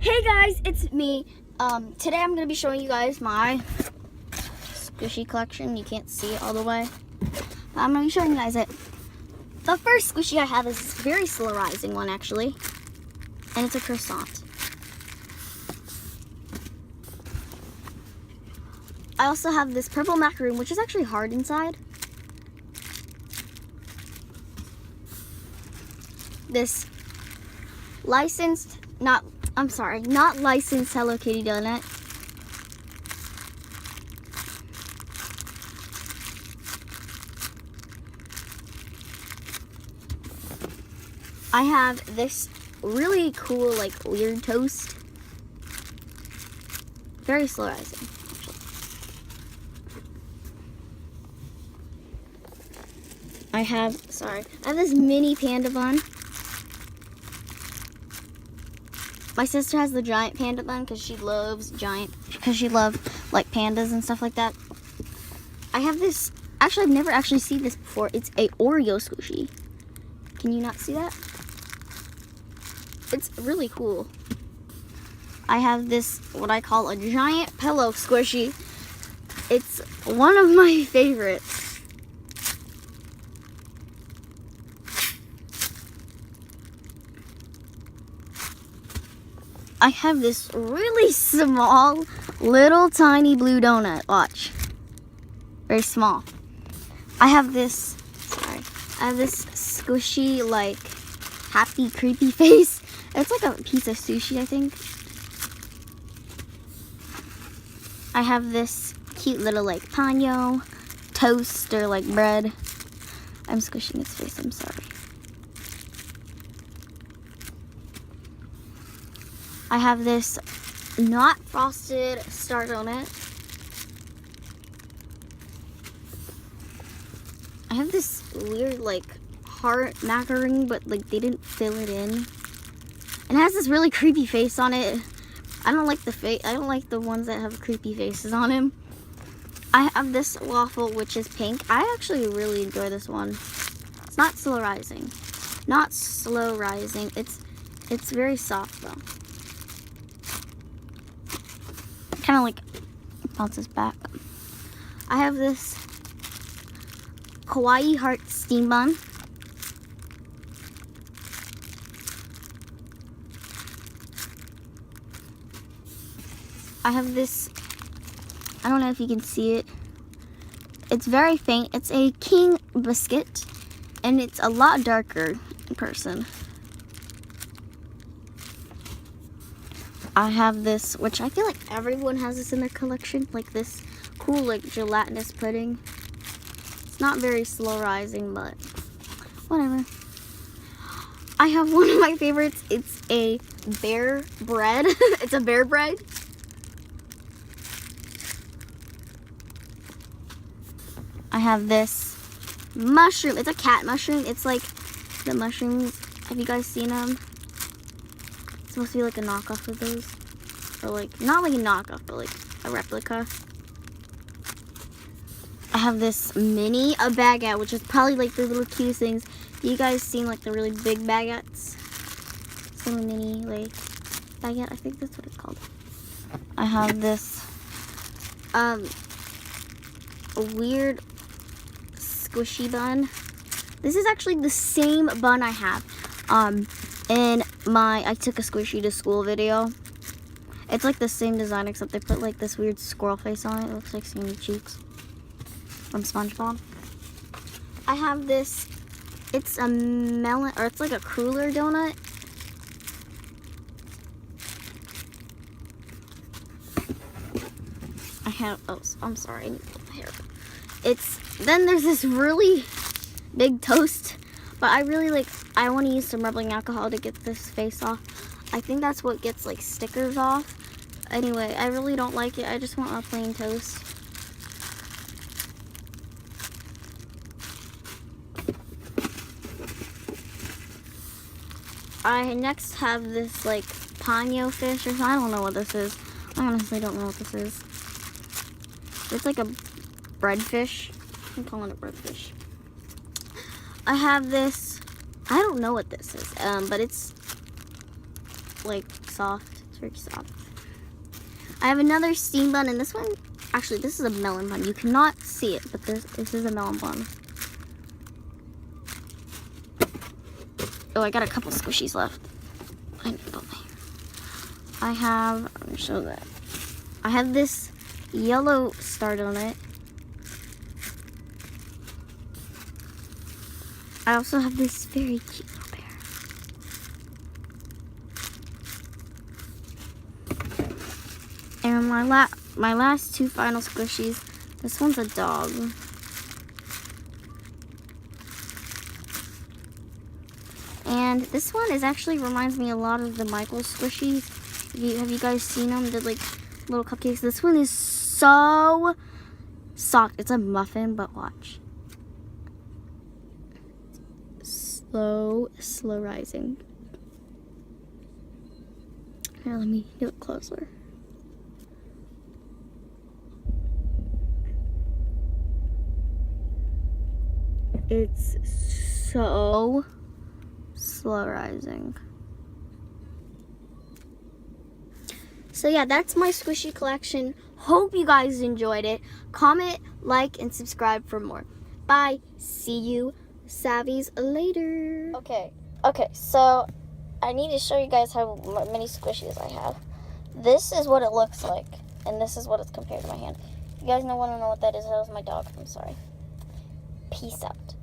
Hey guys, it's me. Today I'm gonna be showing you guys my squishy collection. You can't see it all the way, but I'm gonna be showing you guys it. The first squishy I have is this very slow rising one actually, and it's a croissant. I also have this purple macaroon, which is actually hard inside. This not licensed Hello Kitty donut. I have this really cool, like, weird toast. Very slow rising, actually. I have this mini panda bun. My sister has the giant panda bun because she loves like pandas and stuff like that. I have this, actually I've never actually seen this before. It's a Oreo squishy. Can you not see that? It's really cool. I have this, what I call a giant pillow squishy. It's one of my favorites. I have this really small, little tiny blue donut. Watch. Very small. I have this squishy, like, happy, creepy face. It's like a piece of sushi, I think. I have this cute little, like, paño, toast, or, like, bread. I'm squishing its face, I'm sorry. I have this not frosted star donut. I have this weird, like, heart macaroon, but, like, they didn't fill it in. And it has this really creepy face on it. I don't like the ones that have creepy faces on him. I have this waffle, which is pink. I actually really enjoy this one. It's not slow rising. Not slow rising. It's very soft though. Kind of like bounces back. I have this kawaii heart steam bun. I have this, I don't know if you can see it. It's very faint. It's a king biscuit, and it's a lot darker in person. I have this, which I feel like everyone has this in their collection, like this cool, like, gelatinous pudding. It's not very slow rising, but whatever. I have one of my favorites. It's a bear bread. It's a bear bread. I have this mushroom. It's a cat mushroom. It's like the mushrooms. Have you guys seen them? It's supposed to be like a knockoff of those. Or like, not like a knockoff, but like a replica. I have this mini, a baguette, which is probably like the little cutest things. You guys seen like the really big baguettes? Some mini, like, baguette, I think that's what it's called. I have this weird squishy bun. This is actually the same bun I have in my I took a squishy to school video. It's like the same design, except they put like this weird squirrel face on it. It looks like Sandy Cheeks from SpongeBob. I have this, it's a melon, or it's like a cruller donut. I have, oh, I'm sorry, I need to pull my hair. Then there's this really big toast, but I want to use some rubbing alcohol to get this face off. I think that's what gets like stickers off. Anyway, I really don't like it. I just want a plain toast. I next have this like paño fish, or I don't know what this is. I honestly don't know what this is. It's like a breadfish. I'm calling it breadfish. I have this, I don't know what this is, but it's like soft. It's very soft. I have another steam bun, and this one, actually, this is a melon bun. You cannot see it, but this is a melon bun. Oh, I got a couple squishies left. I have, let me show that. I have this yellow star donut. I also have this very cute little bear. And my last two final squishies. This one's a dog. And this one actually reminds me a lot of the Michael squishies. Have you guys seen them? They're like little cupcakes. This one is so soft. It's a muffin, but watch. Slow rising. Here, let me do it closer. It's so slow rising. So yeah, that's my squishy collection. Hope you guys enjoyed it. Comment, like, and subscribe for more. Bye. See you savvies later. Okay, so I need to show you guys how many squishies I have. This is what it looks like, and this is what it's compared to my hand. If you guys want to know what that is, that was my dog. I'm sorry. Peace out.